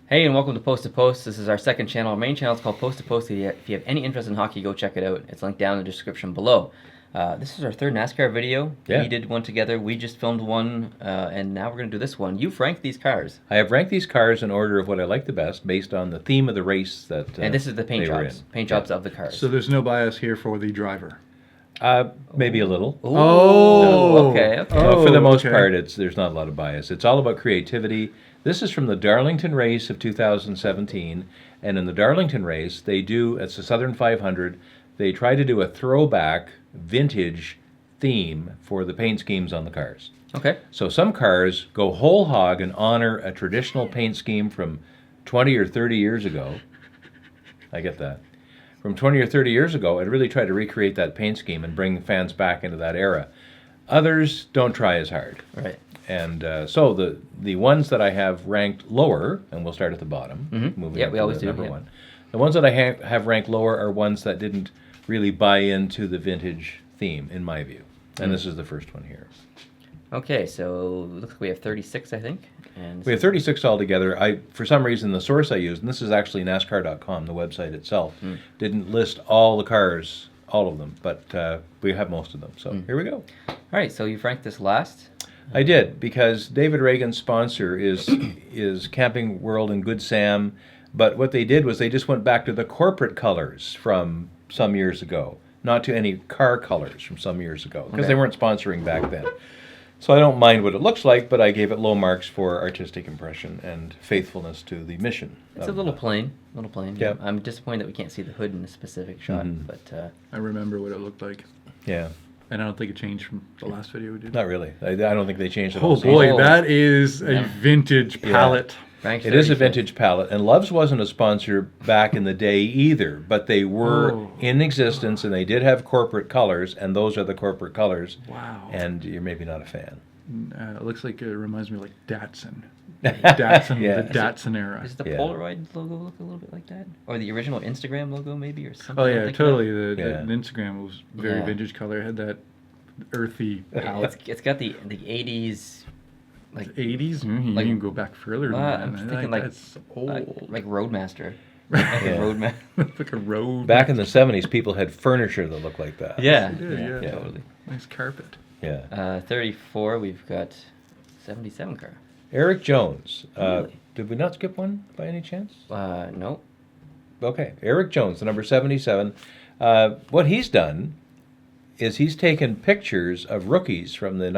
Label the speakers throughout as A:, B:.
A: Hey, and welcome to Post to Post. This is our second channel. Our main channel is called Post to Post. If you have any interest in hockey, go check it out. It's linked down in the description below. This is our third NASCAR video.
B: Yeah.
A: We did one together. We just filmed one, and now we're going to do this one. You've ranked these cars.
B: I have ranked these cars in order of what I like the best, based on the theme of the race that
A: And this is the paint jobs. Paint jobs of the cars.
C: So there's no bias here for the driver.
B: Maybe a little.
A: Ooh.
C: Oh.
A: Okay.
B: For the most
C: okay.
B: part, there's not a lot of bias. It's all about creativity. This is from the Darlington race of 2017, and in the Darlington race, it's the Southern 500, they try to do a throwback, vintage theme for the paint schemes on the cars.
A: Okay.
B: So some cars go whole hog and honor a traditional paint scheme from 20 or 30 years ago. I get that. From 20 or 30 years ago, and really try to recreate that paint scheme and bring fans back into that era. Others don't try as hard.
A: Right.
B: And so the ones that I have ranked lower, and we'll start at the bottom, moving
A: Yeah,
B: up
A: we
B: to
A: always
B: the
A: do,
B: number
A: yeah.
B: one. The ones that I have ranked lower are ones that didn't really buy into the vintage theme, in my view. And this is the first one here.
A: Okay, so it looks like we have 36, I think. And
B: We have 36 altogether. For some reason, the source I used, and this is actually NASCAR.com, the website itself, didn't list all the cars, all of them, but we have most of them. So here we go.
A: All right, so you've ranked this last.
B: I did, because David Reagan's sponsor is Camping World and Good Sam, but what they did was they just went back to the corporate colors from some years ago, not to any car colors from some years ago, because they weren't sponsoring back then. So I don't mind what it looks like, but I gave it low marks for artistic impression and faithfulness to the mission.
A: It's a little plain.
B: Yeah.
A: I'm disappointed that we can't see the hood in this specific shot, but
C: I remember what it looked like.
B: Yeah,
C: And I don't think it changed from the last video we did.
B: not really. I don't think they changed it.
C: Oh
B: all
C: boy,
A: Oh.
C: that is a vintage palette.
A: ranked
B: It is a
A: 35th.
B: vintage palette, and Love's wasn't a sponsor back in the day either, but they were in existence, and they did have corporate colors, and those are the corporate colors.
C: Wow.
B: And you're maybe not a fan.
C: It looks like it reminds me of like Datsun. Datsun,
B: Yeah.
C: the Datsun era.
A: Does the
B: Yeah.
A: Polaroid logo look a little bit like that? Or the original Instagram logo, maybe, or something?
C: Oh yeah,
A: like
C: totally.
A: That?
C: The Instagram was very
A: Yeah.
C: vintage color. It had that earthy palette.
A: It's got the 80s, like
C: 80s? You
A: like-
C: can go back further than that.
A: I'm thinking like
C: that's old.
A: like Roadmaster, like
B: Yeah.
A: a Roadmaster.
C: It's like a road.
B: Back in the 70s, people had furniture that looked like that.
A: Yeah,
C: did, yeah.
A: totally.
C: Nice carpet.
B: Yeah.
A: 34. We've got 77 car.
B: Eric Jones.
A: Really?
B: Did we not skip one by any chance?
A: No.
B: Okay. Eric Jones, the number 77. What he's done is he's taken pictures of rookies from the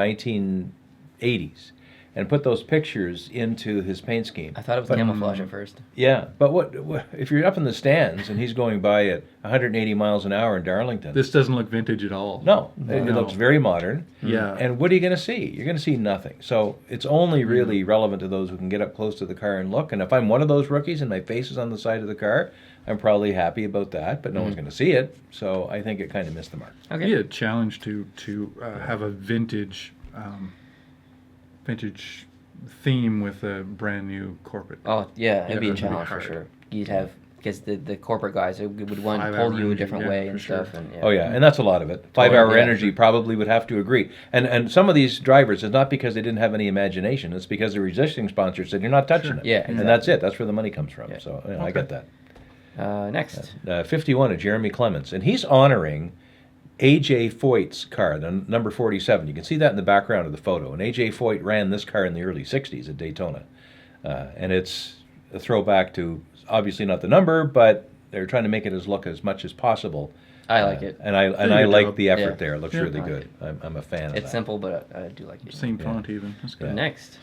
B: 1980s and put those pictures into his paint scheme.
A: I thought it was camouflage at first.
B: Yeah, but what if you're up in the stands and he's going by at 180 miles an hour in Darlington?
C: This doesn't look vintage at all.
B: No, it
C: No.
B: looks very modern.
C: Yeah.
B: And what are you going to see? You're going to see nothing. So it's only really relevant to those who can get up close to the car and look. And if I'm one of those rookies and my face is on the side of the car, I'm probably happy about that, but no one's going to see it. So I think it kind of missed the mark.
A: Okay.
C: Yeah, challenge to have a vintage theme with a brand new corporate.
A: Oh yeah, it'd be a
C: that'd be
A: challenge for
C: hard.
A: sure. You'd have because the corporate guys would want to
C: 5
A: pull
C: hour
A: you a
C: energy,
A: different
C: yeah,
A: way
C: for
A: and
C: sure.
A: stuff. And,
B: Oh yeah, and that's a lot of it. 5-hour
A: yeah,
B: energy probably would have to agree. And some of these drivers, it's not because they didn't have any imagination. It's because the resisting sponsor said you're not touching it.
A: Yeah,
B: And
A: exactly.
B: that's it. That's where the money comes from.
A: Yeah.
B: So I get that.
A: Next.
B: 51 of Jeremy Clements, and he's honoring A.J. Foyt's car, the number 47. You can see that in the background of the photo. And A.J. Foyt ran this car in the early 60s at Daytona. And it's a throwback to, obviously not the number, but they're trying to make it look as much as possible.
A: I like it.
B: And I
C: good
B: like
C: job.
B: the effort
A: Yeah.
B: there. It looks
C: Yeah.
B: really
A: I like
B: good. I'm a fan of
A: It's
B: that.
A: simple, but I do like it.
C: Same font even. That's good.
A: Next.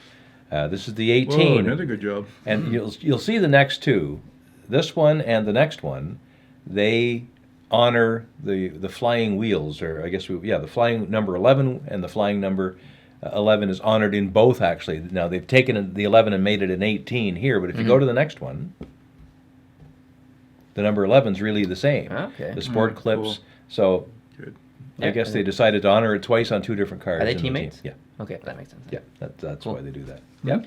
B: This is the
C: Whoa,
B: 18.
C: another good job.
B: And you'll see the next two, this one and the next one, they honor the flying wheels, or I guess the flying number 11 and the flying number 11 is honored in both actually. Now they've taken the 11 and made it an 18 here, but if you go to the next one, the number 11 is really the same.
A: Okay.
B: The sport clips.
C: cool.
B: So
C: Good.
B: I
A: Yeah,
B: guess they decided to honor it twice on two different cars.
A: Are they
B: in the team.
A: teammates?
B: Yeah.
A: Okay, that makes sense.
B: Yeah, that's
A: Cool.
B: why they do that. Yeah.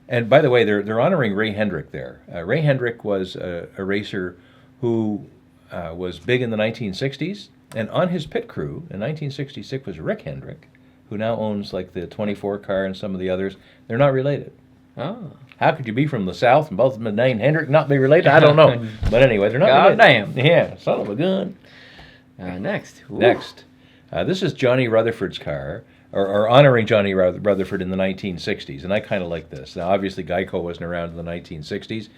B: And by the way, they're honoring Ray Hendrick there. Ray Hendrick was a racer who was big in the 1960s, and on his pit crew in 1966 was Rick Hendrick, who now owns like the 24 car and some of the others. They're not related.
A: Oh.
B: How could you be from the South and both of them named Hendrick not be related? I don't know. But anyway, they're not
A: God
B: related.
A: damn.
B: Yeah, son of a gun.
A: Next. Ooh.
B: Next. This is Johnny Rutherford's car, or honoring Johnny Rutherford in the 1960s, and I kind of like this. Now, obviously, Geico wasn't around in the 1960s,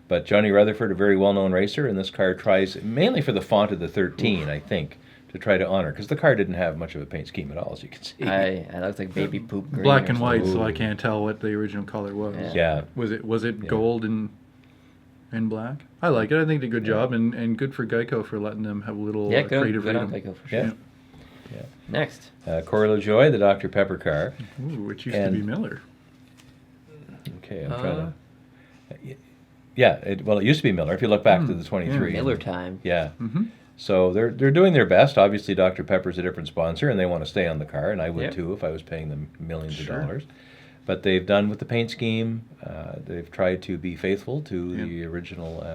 B: but Johnny Rutherford, a very well-known racer, and this car tries, mainly for the font of the 13, I think, to try to honor, because the car didn't have much of a paint scheme at all, as you can see.
A: I looked like baby poop green.
C: Black
A: or
C: and white,
A: something.
C: so I can't tell what the original color was.
B: Yeah.
C: Was it gold and black? I like it. I think they did a good job, and good for Geico for letting them have a little creative
A: good on
C: freedom.
A: Geico for sure.
B: Yeah.
A: Next.
B: Corey LaJoie, the Dr. Pepper car.
C: Ooh, which used to be Miller.
B: Okay, I'm trying to... Yeah, it used to be Miller, if you look back to the 23.
A: Miller time.
B: Yeah.
C: Mm-hmm.
B: So they're doing their best. Obviously, Dr. Pepper's a different sponsor, and they want to stay on the car, and I would too if I was paying them millions of dollars. But they've done with the paint scheme. They've tried to be faithful to the original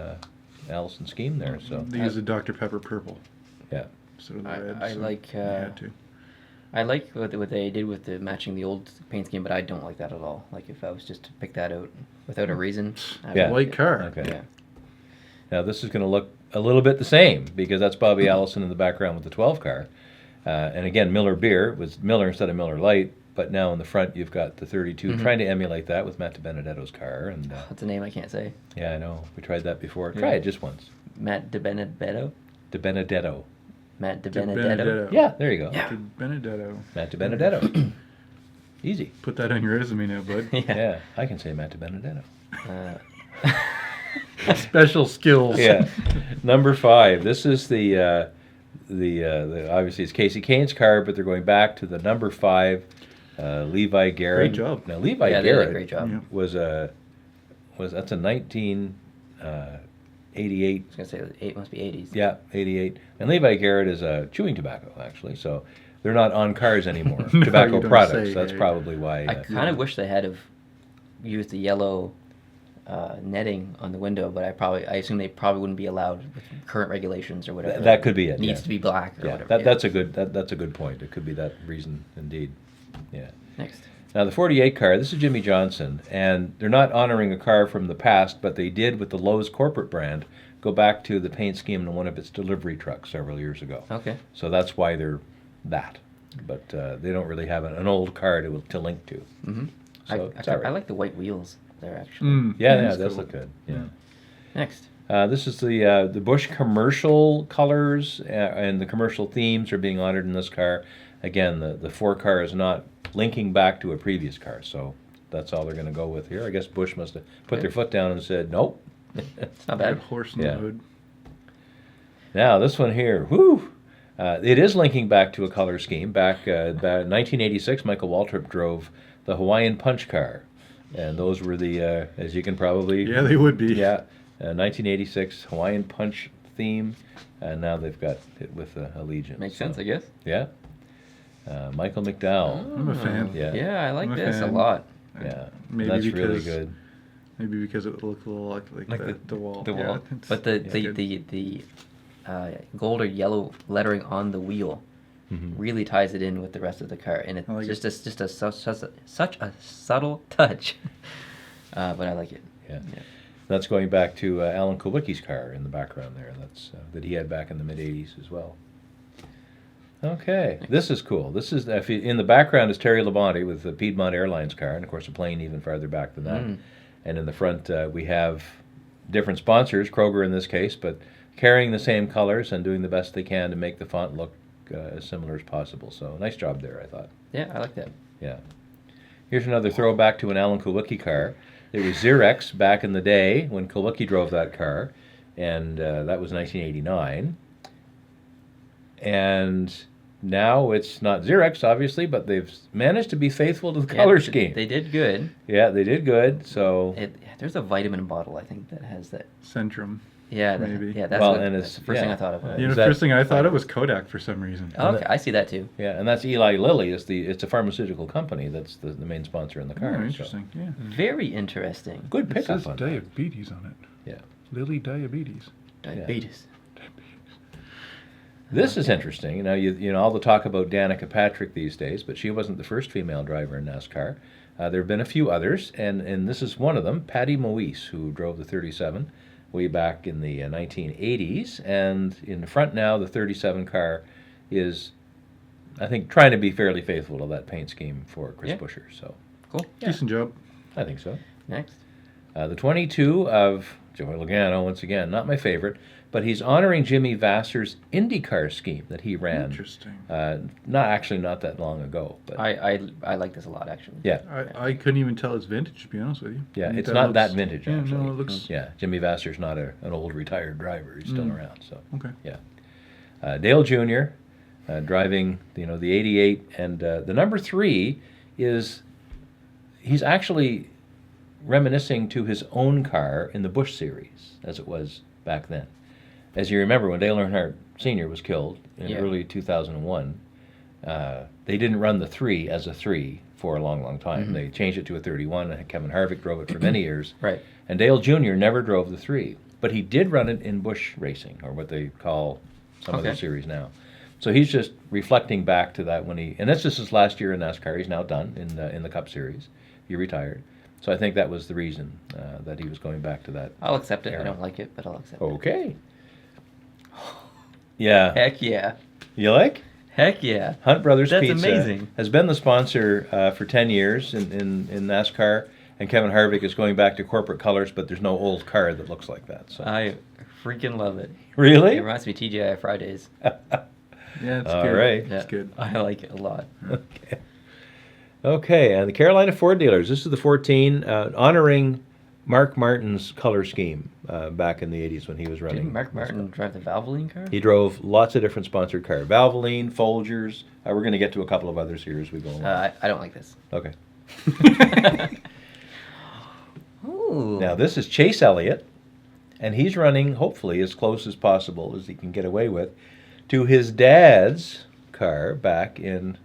B: Allison scheme there. So
C: They use a Dr. Pepper purple.
B: Yeah.
C: So the red,
A: I
C: so
A: like.
C: they had to.
A: I like what they did with the matching the old paint scheme, but I don't like that at all. Like if I was just to pick that out without a reason. I
B: Yeah.
A: would-
C: White car.
B: Okay.
A: Yeah.
B: Now this is going to look a little bit the same because that's Bobby Allison in the background with the 12 car. And again, Miller Beer was Miller instead of Miller Lite, but now in the front you've got the 32, trying to emulate that with Matt DiBenedetto's car. And
A: That's a name I can't say.
B: yeah, I know. We tried that before. Try it just once.
A: Matt DiBenedetto.
B: DiBenedetto.
A: Matt
C: DiBenedetto.
A: DiBenedetto.
B: Yeah, there you go.
A: Yeah.
C: Benedetto.
B: Matt DiBenedetto. Easy.
C: Put that on your resume now, bud.
B: Yeah, I can say Matt DiBenedetto.
C: Special skills.
B: Yeah. Number 5. This is the obviously it's Kasey Kahne's car, but they're going back to the number 5 Levi Garrett.
C: Great job.
B: Now Levi
A: Yeah, they did a
B: Garrett
A: great job.
C: Yeah.
B: was that's a 1988.
A: I was gonna say it must be 80s.
B: Yeah, 88. And Levi Garrett is chewing tobacco actually, so they're not on cars anymore.
C: No,
B: Tobacco
C: you don't
B: products.
C: say,
B: That's
C: hey.
B: probably why.
A: I kind of wish they had have used the yellow netting on the window, but I assume they probably wouldn't be allowed with current regulations or whatever.
B: that could be it.
A: Needs
B: yeah.
A: to be black or
B: Yeah,
A: whatever.
B: that's a good point. It could be that reason indeed. Yeah.
A: Next.
B: Now the 48 car, this is Jimmie Johnson, and they're not honoring a car from the past, but they did with the Lowe's corporate brand go back to the paint scheme in one of its delivery trucks several years ago.
A: Okay.
B: So that's why they're that. But they don't really have an old car to link to.
A: Mm-hmm.
B: So it's all right.
A: I like the white wheels there actually.
B: Yeah,
C: that's
B: it does
C: cool.
B: look good. Yeah.
A: Next.
B: This is the Busch commercial colors and the commercial themes are being honored in this car. Again, the 4 car is not linking back to a previous car, so that's all they're going to go with here. I guess Busch must have put their foot down and said, nope.
A: It's not
C: Got a
A: bad.
C: horse in
B: Yeah.
C: the hood.
B: Now, this one here, whoo! It is linking back to a color scheme. Back in 1986, Michael Waltrip drove the Hawaiian Punch car. And those were the, as you can probably...
C: Yeah, they would be.
B: Yeah, 1986 Hawaiian Punch theme. And now they've got it with Allegiant.
A: Makes sense, I guess.
B: Yeah. Michael McDowell.
C: I'm a fan.
B: Yeah.
A: Yeah, I like
C: I'm a
A: this a
C: fan.
A: lot.
B: Yeah,
C: Maybe
B: that's really
C: because-
B: good.
C: Maybe because it looked a little like the wall.
A: The
C: Yeah,
A: wall.
C: it's-
A: But the
C: it's good.
A: the gold or yellow lettering on the wheel really ties it in with the rest of the car, and it's
C: I like it.
A: just such a subtle touch. But I like it.
B: Yeah. That's going back to Alan Kulwicki's car in the background there. That's that he had back in the mid '80s as well. Okay, this is cool. This is in the background is Terry Labonte with the Piedmont Airlines car, and of course a plane even farther back than that. And in the front we have different sponsors, Kroger in this case, but carrying the same colors and doing the best they can to make the font look as similar as possible. So nice job there, I thought.
A: Yeah, I like that.
B: Yeah. Here's another throwback to an Alan Kulwicki car. It was Xerox back in the day when Kulwicki drove that car, and that was 1989. And now it's not Xerox, obviously, but they've managed to be faithful to the color scheme.
A: They did good.
B: Yeah, they did good. So
A: There's a vitamin bottle I think that has that.
C: Centrum.
A: Yeah,
C: Maybe.
A: Yeah, that's,
B: Well,
A: what,
B: and
A: that's
B: it's-
A: the first thing
B: yeah.
A: I thought of.
B: Yeah.
C: You know,
B: Is
C: the
B: that-
C: first thing I thought it was Kodak for some reason.
A: Oh, okay, I see that too.
B: yeah, and that's Eli Lilly. It's a pharmaceutical company that's the main sponsor in the car.
C: Oh,
B: so.
C: interesting. Yeah.
A: Very interesting.
B: Good
C: It
B: pickup
C: says
B: on that.
C: diabetes on it.
B: Yeah.
C: Lily diabetes.
A: Diabetes.
B: This is interesting. Now, you know all the talk about Danica Patrick these days, but she wasn't the first female driver in NASCAR. There have been a few others, and this is one of them, Patty Moise, who drove the 37 way back in the 1980s. And in the front now, the 37 car is, I think, trying to be fairly faithful to that paint scheme for Chris Buescher. So
A: Cool.
C: Decent job.
B: I think so.
A: Next.
B: The 22 of Joey Logano, once again, not my favorite, but he's honoring Jimmy Vassar's IndyCar scheme that he ran.
C: Interesting.
B: Not that long ago. But
A: I like this a lot, actually.
B: yeah,
C: I couldn't even tell it's vintage, to be honest with you.
B: yeah,
C: I think
B: it's not that
C: looks-
B: vintage,
C: Yeah,
B: actually.
C: no, it looks...
B: Yeah, Jimmy Vassar's not an old retired driver. He's still around. So
C: Okay.
B: yeah, Dale Jr. Driving, the 88, and the number 3 is he's actually reminiscing to his own car in the Busch series as it was back then. As you remember, when Dale Earnhardt Sr. was killed in early 2001, they didn't run the 3 as a 3 for a long, long time. They changed it to a 31, and Kevin Harvick drove it for many years.
A: Right.
B: And Dale Jr. never drove the 3, but he did run it in Busch racing, or what they call some other series now. So he's just reflecting back to that and that's just his last year in NASCAR. He's now done in the Cup Series. He retired. So I think that was the reason that he was going back to that.
A: I'll accept it.
B: era.
A: I don't like it, but I'll accept
B: Okay. Yeah.
A: it. Heck yeah.
B: You like?
A: Heck yeah.
B: Hunt Brothers
A: That's
B: Pizza
A: amazing.
B: has been the sponsor for 10 years in NASCAR, and Kevin Harvick is going back to corporate colors, but there's no old car that looks like that. So
A: I freaking love it.
B: really?
A: It reminds me of TGI Fridays.
C: Yeah, it's
B: All
C: good.
B: right.
A: Yeah,
C: It's good.
A: I like it a lot.
B: Okay, and the Carolina Ford dealers. This is the 14, honoring Mark Martin's color scheme back in the 80s when he was running.
A: Didn't Mark Martin drive the Valvoline car?
B: He drove lots of different sponsored cars. Valvoline, Folgers. We're going to get to a couple of others here as we go along.
A: I don't like this.
B: Okay.
A: Ooh.
B: Now, this is Chase Elliott, and he's running, hopefully, as close as possible as he can get away with, to his dad's car back in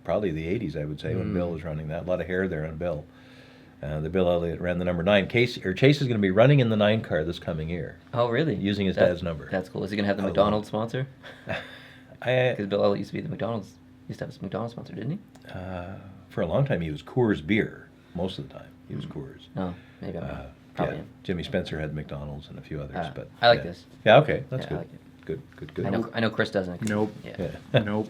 B: probably the 80s, I would say, when Bill was running that. A lot of hair there on Bill. The Bill Elliott ran the number 9. Chase is going to be running in the 9 car this coming year,
A: Oh, really?
B: using his dad's number.
A: That's cool. Is he going to have the
B: I love
A: McDonald's sponsor?
B: I,
A: Because Bill Elliott used to be the McDonald's. Used to have a McDonald's sponsor, didn't he?
B: for a long time, he was Coors Beer. Most of the time, he was Coors.
A: No, maybe I'm wrong. Probably
B: Yeah.
A: am.
B: Jimmy Spencer had McDonald's and a few others, but
A: I like
B: yeah.
A: this.
B: Yeah, okay, that's
A: Yeah,
B: good.
A: I like it.
B: Good.
A: I know Chris doesn't.
C: Nope.
A: Yeah.
B: Yeah.
C: Nope.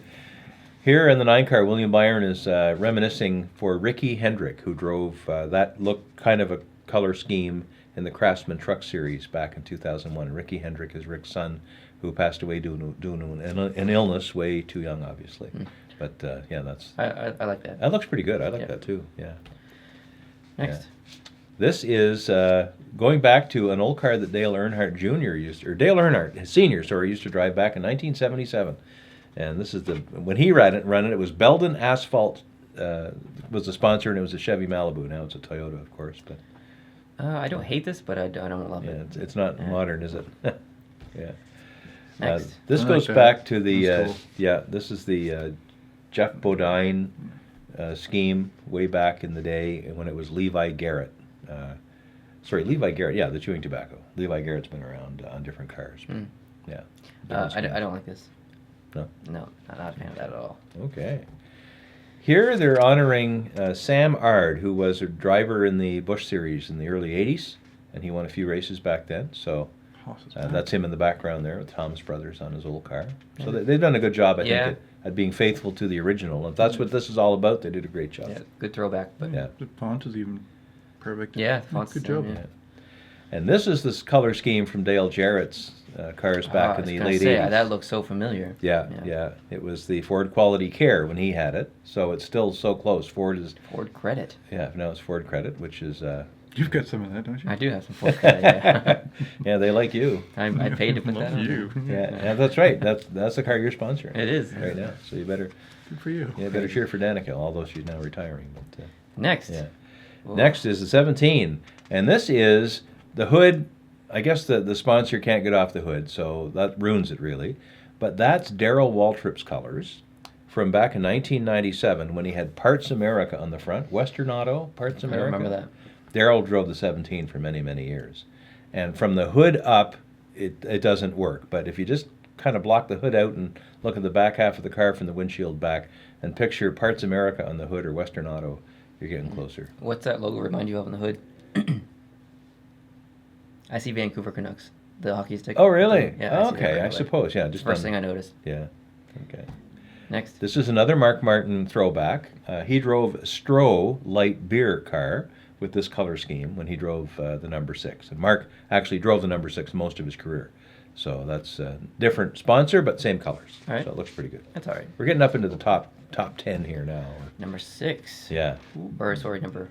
B: Here in the 9 car, William Byron is reminiscing for Ricky Hendrick, who drove that look kind of a color scheme in the Craftsman Truck Series back in 2001. Ricky Hendrick is Rick's son, who passed away due to an illness, way too young, obviously. But yeah,
A: I like that.
B: that looks pretty good. I like
A: Yeah.
B: that too. Yeah.
A: Next.
B: This is going back to an old car that Dale Earnhardt Jr. Dale Earnhardt Sr. used to drive back in 1977. And this is when he ran it was Belden Asphalt was the sponsor, and it was a Chevy Malibu. Now it's a Toyota, of course, but
A: I don't hate this, but I don't love
B: yeah,
A: it.
B: it's not modern, is it? Yeah.
A: Next.
B: This
C: I like
B: goes
C: that.
B: back to the
C: That's cool.
B: this is the Jeff Bodine scheme way back in the day when it was Levi Garrett. Levi Garrett. Yeah, the chewing tobacco. Levi Garrett's been around on different cars. But, yeah. different
A: I
B: schemes.
A: don't like this.
B: No.
A: No, not a fan of that at all.
B: Okay. Here they're honoring Sam Ard, who was a driver in the Busch Series in the early 80s, and he won a few races back then. So that's him in the background there with Thomas Brothers on his old car. So they've done a good job, I think, at being faithful to the original. If that's what this is all about, they did a great job.
A: Yeah, good throwback. But
B: Yeah.
C: The font is even perfect.
A: Yeah, the font's
C: good
A: the same,
C: job.
A: yeah.
B: And this is this color scheme from Dale Jarrett's cars back in the late 80s.
A: That looks so familiar.
B: Yeah. It was the Ford Quality Care when he had it, so it's still so close. Ford
A: Credit.
B: Yeah, now it's Ford Credit, which is...
C: You've got some of that, don't you?
A: I do have some Ford Credit, yeah.
B: yeah, they like you.
A: I paid to put that
C: Love
A: on.
C: you.
B: Yeah, that's right. That's the car you're sponsoring.
A: It is.
B: Right now, so you better
C: Good for you.
B: better cheer for Danica, although she's now retiring. But,
A: Next.
B: yeah.
A: Whoa.
B: Next is the 17, and this is the hood. I guess the sponsor can't get off the hood, so that ruins it really. But that's Darrell Waltrip's colors from back in 1997 when he had Parts America on the front. Western Auto, Parts
A: I
B: America.
A: remember that.
B: Darrell drove the 17 for many, many years. And from the hood up, it doesn't work. But if you just kind of block the hood out and look at the back half of the car from the windshield back and picture Parts America on the hood or Western Auto, you're getting closer.
A: What's that logo remind you of on the hood? I see Vancouver Canucks, the hockey stick.
B: Oh, really?
A: Yeah.
B: Okay, I suppose. Yeah, just
A: first thing I noticed.
B: Yeah. Okay.
A: Next.
B: This is another Mark Martin throwback. He drove a Stroh light beer car with this color scheme when he drove the number 6. And Mark actually drove the number 6 most of his career. So that's a different sponsor, but same colors.
A: All right.
B: So it looks pretty good.
A: That's all right.
B: We're getting up into the top 10 here now.
A: Number 6.
B: Yeah.
A: Or sorry, number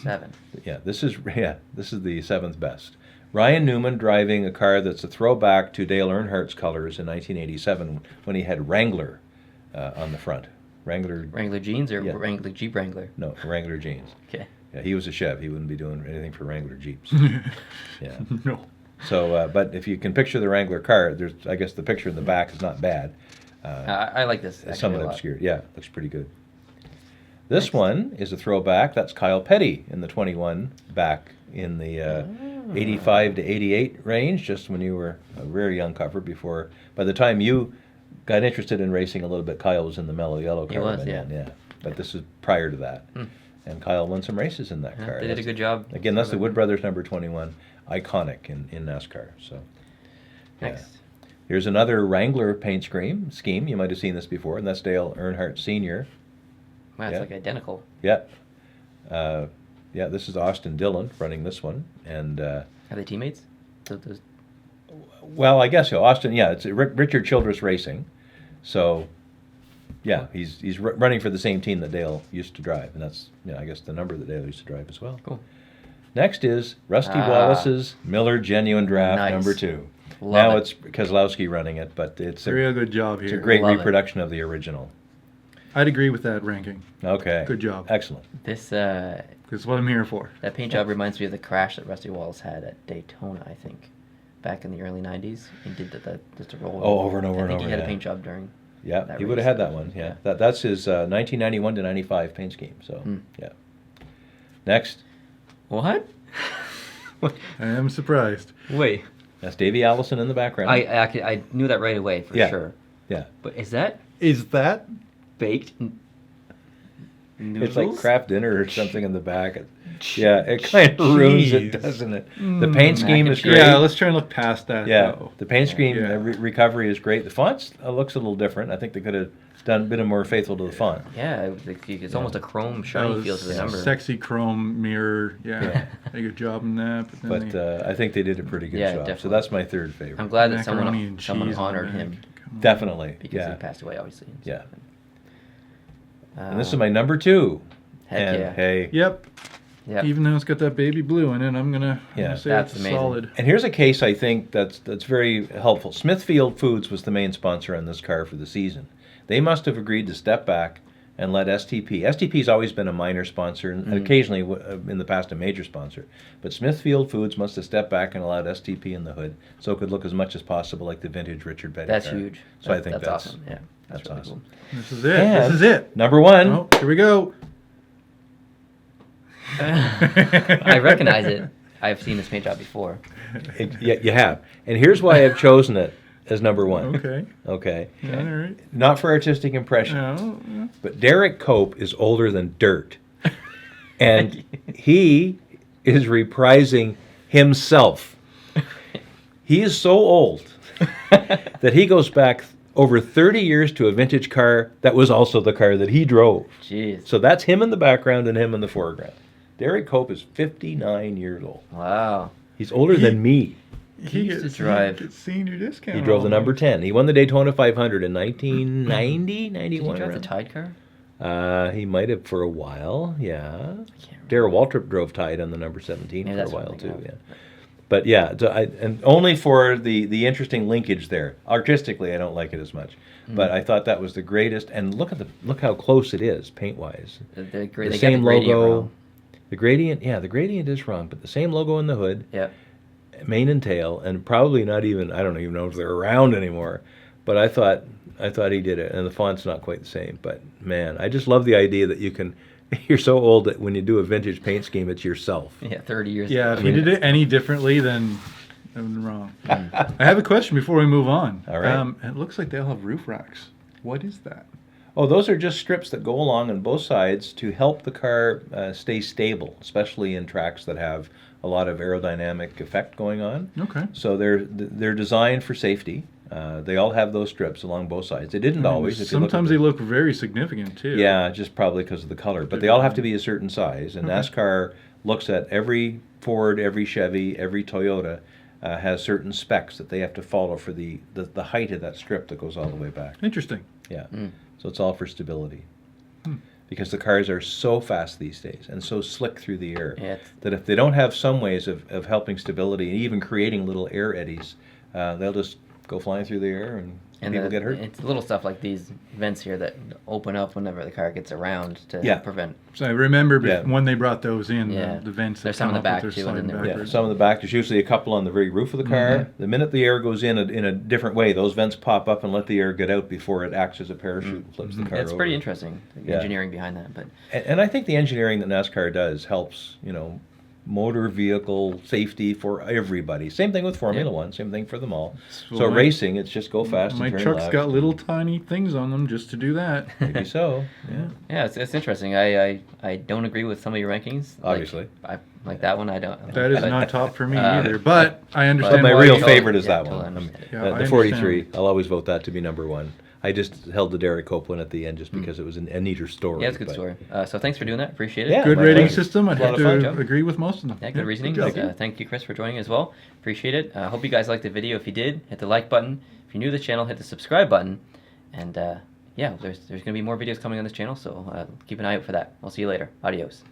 A: 7.
B: Yeah, this is the 7th best. Ryan Newman driving a car that's a throwback to Dale Earnhardt's colors in 1987 when he had Wrangler on the front.
A: Wrangler jeans or Wrangler Jeep Wrangler?
B: No, Wrangler jeans.
A: Okay.
B: Yeah, he was a Chev. He wouldn't be doing anything for Wrangler Jeeps. Yeah.
C: No.
B: So, but if you can picture the Wrangler car, I guess the picture in the back is not bad.
A: I like this.
B: It's somewhat obscure. Yeah, looks pretty good. This one is a throwback. That's Kyle Petty in the 21 back in the 85 to 88 range, just when you were a very young cover before. By the time you got interested in racing a little bit, Kyle was in the mellow yellow car.
A: He was, yeah.
B: Yeah. But this is prior to that. And Kyle won some races in that car.
A: They did a good job.
B: Again, that's the Wood Brothers number 21, iconic in NASCAR. So,
A: Next.
B: Here's another Wrangler paint scheme. You might have seen this before, and that's Dale Earnhardt Sr.
A: Wow, it's like identical.
B: Yeah. Yeah, this is Austin Dillon running this one. And
A: are they teammates?
B: well, I guess so. Austin, yeah, it's Richard Childress Racing. So, yeah, he's running for the same team that Dale used to drive, and that's I guess the number that Dale used to drive as well.
A: Cool.
B: Next is Rusty Wallace's Miller Genuine Draft number 2. Now it's Keselowski running it, but it's a
C: real good job here.
B: It's a great reproduction of the original.
C: I'd agree with that ranking.
B: Okay.
C: Good job.
B: Excellent.
A: This
C: That's what I'm here for.
A: That paint job reminds me of the crash that Rusty Wallace had at Daytona, I think, back in the early '90s. He did just a roll.
B: Oh, over and over
A: I
B: and
A: think
B: over.
A: he had a paint job during.
B: Yeah, he would have had that one. Yeah, that's his 1991 to 95 paint scheme. So yeah. Next.
A: What?
C: I am surprised.
A: Wait.
B: That's Davey Allison in the background.
A: I knew that right away for sure.
B: Yeah.
A: But is that baked noodles?
B: It's like Kraft Dinner or something in the back. Yeah, it kind of ruins it, doesn't it? The paint scheme is great.
C: Yeah, let's try and look past that.
B: Yeah,
C: though.
B: the paint scheme recovery is great. The font looks a little different. I think they could have done a bit more faithful to the font.
A: Yeah, it's almost a chrome shiny feel to the number.
C: Sexy chrome mirror. Yeah, a good job in that.
B: But I think they did a pretty good job.
A: Definitely.
B: So that's my third favorite.
A: I'm glad that someone honored him.
B: Definitely.
A: Because he passed away, obviously.
B: Yeah. And this is my number 2.
A: Heck yeah.
B: Hey.
C: Yep. Even though it's got that baby blue in it, I'm gonna say
A: that's
C: it's
A: amazing.
C: solid.
B: And here's a case I think that's very helpful. Smithfield Foods was the main sponsor on this car for the season. They must have agreed to step back and let STP. STP's always been a minor sponsor, and occasionally in the past a major sponsor. But Smithfield Foods must have stepped back and allowed STP in the hood, so it could look as much as possible like the vintage Richard Petty
A: That's
B: car.
A: huge.
B: So I think that's
A: awesome. Yeah, that's really
B: awesome.
A: cool.
C: This is it.
B: And
C: this is it.
B: Number 1.
C: Oh, here we go.
A: I recognize it. I've seen this paint job before.
B: Yeah, you have. And here's why I've chosen it as number 1.
C: Okay.
B: Okay.
C: Yeah, all right.
B: Not for artistic impression.
C: No.
B: But Derek Cope is older than dirt. And he is reprising himself. He is so old that he goes back over 30 years to a vintage car that was also the car that he drove.
A: Jeez.
B: So that's him in the background and him in the foreground. Derek Cope is 59 years old.
A: Wow.
B: He's older than me.
A: He used to drive.
C: He gets senior discount.
B: He drove the number 10. He won the Daytona 500 in 1990, 91.
A: Did he drive
B: around.
A: the Tide car?
B: He might have for a while, yeah. Darrell Waltrip drove Tide on the number 17 for a while too, yeah. But yeah, so and only for the interesting linkage there. Artistically, I don't like it as much, but I thought that was the greatest. And look how close it is paint wise.
A: The
B: same logo. The gradient, the gradient is wrong, but the same logo in the hood.
A: Yeah.
B: Mane and tail, and probably not even. I don't even know if they're around anymore. But I thought he did it, and the font's not quite the same. But man, I just love the idea that you can. You're so old that when you do a vintage paint scheme, it's yourself.
A: Yeah, 30 years.
C: Yeah, if you did it any differently, then I'm wrong. I have a question before we move on.
B: All right.
C: It looks like they all have roof racks. What is that?
B: Oh, those are just strips that go along on both sides to help the car stay stable, especially in tracks that have a lot of aerodynamic effect going on.
C: Okay.
B: So they're designed for safety. They all have those strips along both sides. They didn't always. If
C: Sometimes they look very significant too.
B: Yeah, just probably because of the color. But they all have to be a certain size. And NASCAR looks at every Ford, every Chevy, every Toyota has certain specs that they have to follow for the height of that strip that goes all the way back.
C: Interesting.
B: Yeah. So it's all for stability. Because the cars are so fast these days and so slick through the air that if they don't have some ways of helping stability and even creating little air eddies, they'll just go flying through the air and people get hurt.
A: It's little stuff like these vents here that open up whenever the car gets around to prevent.
C: So I remember when they brought those in, the vents.
A: There's some in the back too, and then
B: some in the back. There's usually a couple on the very roof of the car. The minute the air goes in a different way, those vents pop up and let the air get out before it acts as a parachute and flips the car over.
A: It's pretty interesting, the engineering behind that. But
B: and I think the engineering that NASCAR does helps, motor vehicle safety for everybody. Same thing with Formula One. Same thing for them all. So racing, it's just go fast.
C: My
B: and turn
C: truck's
B: left.
C: got little tiny things on them just to do that.
B: Maybe so. Yeah.
A: Yeah, it's interesting. I don't agree with some of your rankings.
B: Obviously.
A: Like that one, I don't.
C: That is not top for me either. But I understand.
B: But my
C: why
B: real favorite is that
A: totally
B: one.
C: I
B: The 43. I'll always vote that to be number one. I just held the Derek Copeland at the end just because it was a neater story.
A: Yeah, it's a good story. So thanks for doing that. Appreciate it.
B: Yeah,
C: good
B: my
C: rating
B: pleasure.
C: system. I'd have to agree with most of them.
A: Yeah, good reasoning.
C: Good
A: Thank you, Chris, for joining as well. Appreciate it. Hope you guys liked the video. If you did, hit the like button. If you're new to the channel, hit the subscribe button. And yeah, there's going to be more videos coming on this channel, so keep an eye out for that. We'll see you later. Adios.